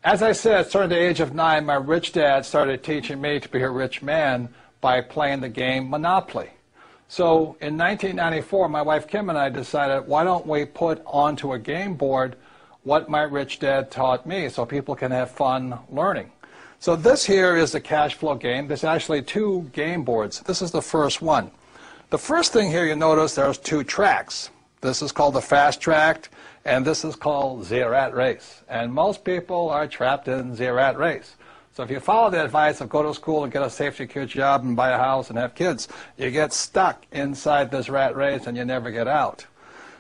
As I said, starting at the age of 9, my rich dad started teaching me to be a rich man by playing the game Monopoly. So in 1994, my wife Kim and I decided, why don't we put onto a game board what my rich dad taught me so people can have fun learning. So this here is the cash flow game. There's actually 2 game boards. This is the first one. The first thing here you notice there's 2 tracks. This is called the fast track, and this is called the rat race. And most people are trapped in the rat race. So if you follow the advice of go to school and get a safe, secure job and buy a house and have kids, you get stuck inside this rat race and you never get out.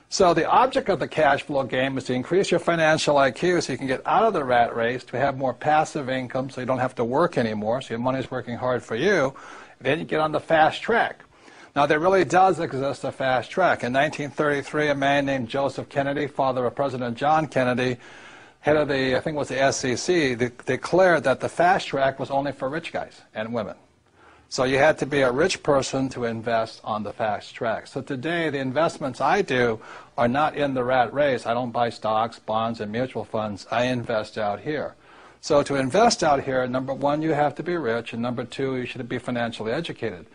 So the object of the cash flow game is to increase your financial IQ so you can get out of the rat race, to have more passive income so you don't have to work anymore, so your money's working hard for you. Then you get on the fast track. Now, there really does exist a fast track. In 1933, a man named Joseph Kennedy, father of President John Kennedy, head of the, I think it was the SEC, declared that the fast track was only for rich guys and women. So you had to be a rich person to invest on the fast track. So today, the investments I do are not in the rat race. I don't buy stocks, bonds, and mutual funds. I invest out here. So to invest out here, number 1, you have to be rich, and number 2, you should be financially educated.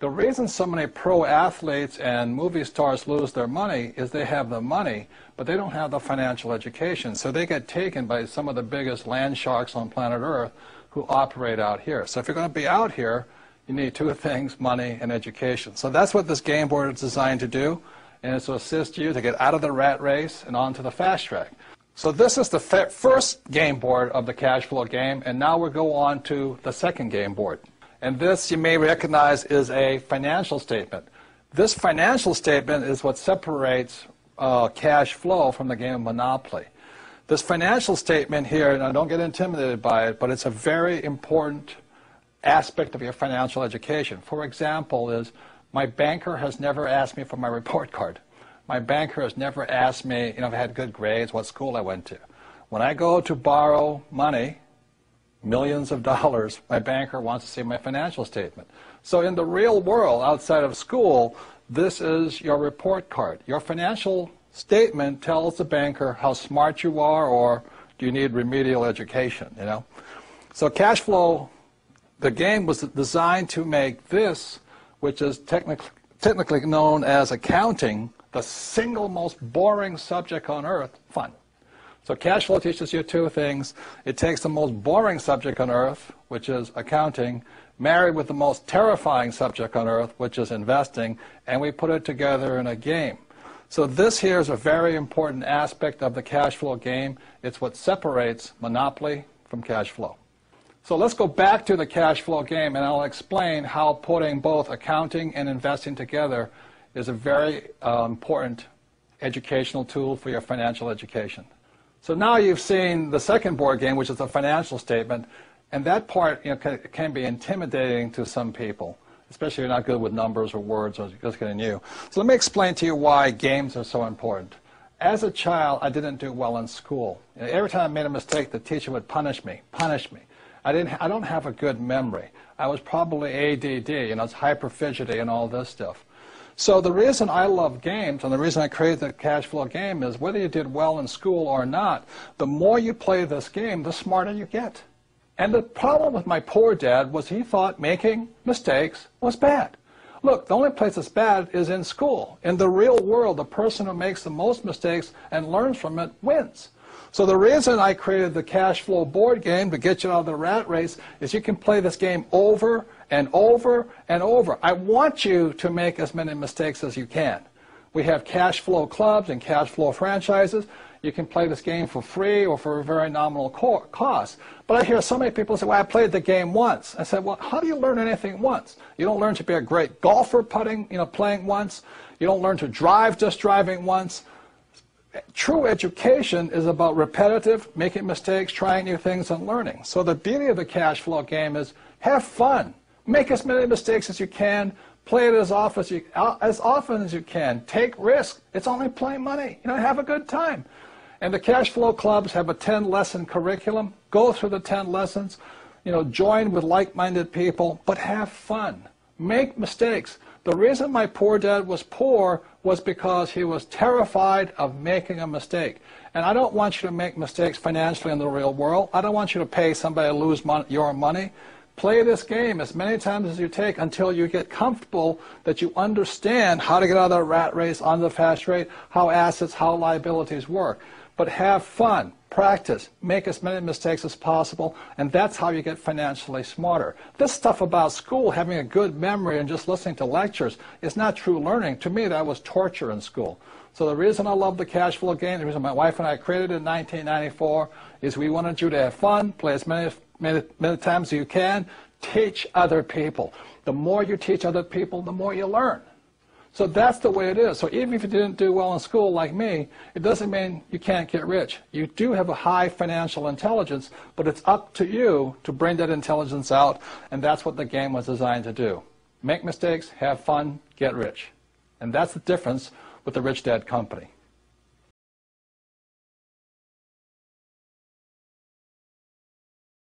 The reason so many pro athletes and movie stars lose their money is they have the money, but they don't have the financial education. So they get taken by some of the biggest land sharks on planet Earth who operate out here. So if you're going to be out here, you need 2 things, money and education. So that's what this game board is designed to do, and it's to assist you to get out of the rat race and onto the fast track. So this is the first game board of the cash flow game, and now we'll go on to the second game board. And this, you may recognize, is a financial statement. This financial statement is what separates cash flow from the game of Monopoly. This financial statement here, and don't get intimidated by it, but it's a very important aspect of your financial education. For example, is my banker has never asked me for my report card. My banker has never asked me, if I had good grades, what school I went to. When I go to borrow money, millions of dollars, my banker wants to see my financial statement. So in the real world, outside of school, this is your report card. Your financial statement tells the banker how smart you are, or do you need remedial education, So cash flow, the game was designed to make this, which is technically known as accounting, the single most boring subject on earth, fun. So cash flow teaches you 2 things. It takes the most boring subject on earth, which is accounting, married with the most terrifying subject on earth, which is investing, and we put it together in a game. So this here is a very important aspect of the cash flow game. It's what separates Monopoly from cash flow. So let's go back to the cash flow game, and I'll explain how putting both accounting and investing together is a very important educational tool for your financial education. So now you've seen the second board game, which is the financial statement, and that part can be intimidating to some people, especially if you're not good with numbers or words or just getting new. So let me explain to you why games are so important. As a child, I didn't do well in school. Every time I made a mistake, the teacher would punish me. I don't have a good memory. I was probably ADD, it's hyperfidgety and all this stuff. So the reason I love games, and the reason I created the cash flow game, is whether you did well in school or not, the more you play this game, the smarter you get. And the problem with my poor dad was he thought making mistakes was bad. Look, the only place it's bad is in school. In the real world, the person who makes the most mistakes and learns from it wins. So the reason I created the cash flow board game to get you out of the rat race is you can play this game over and over and over. I want you to make as many mistakes as you can. We have cash flow clubs and cash flow franchises. You can play this game for free or for a very nominal cost. But I hear so many people say, well, I played the game once. I said, well, how do you learn anything once? You don't learn to be a great golfer playing once. You don't learn to drive just driving once. True education is about repetitive, making mistakes, trying new things, and learning. So the beauty of the cash flow game is have fun. Make as many mistakes as you can. Play it as often as you can. Take risks. It's only playing money. Have a good time. And the cash flow clubs have a 10-lesson curriculum. Go through the 10 lessons. Join with like-minded people, but have fun. Make mistakes. The reason my poor dad was poor was because he was terrified of making a mistake. And I don't want you to make mistakes financially in the real world. I don't want you to pay somebody to lose your money. Play this game as many times as you take until you get comfortable that you understand how to get out of the rat race, onto the fast rate, how assets, how liabilities work. But have fun, practice, make as many mistakes as possible, and that's how you get financially smarter. This stuff about school, having a good memory and just listening to lectures, is not true learning. To me, that was torture in school. So the reason I love the cash flow game, the reason my wife and I created it in 1994, is we wanted you to have fun, play as many times as you can, teach other people. The more you teach other people, the more you learn. So that's the way it is. So even if you didn't do well in school like me, it doesn't mean you can't get rich. You do have a high financial intelligence, but it's up to you to bring that intelligence out, and that's what the game was designed to do. Make mistakes, have fun, get rich. And that's the difference with the Rich Dad Company.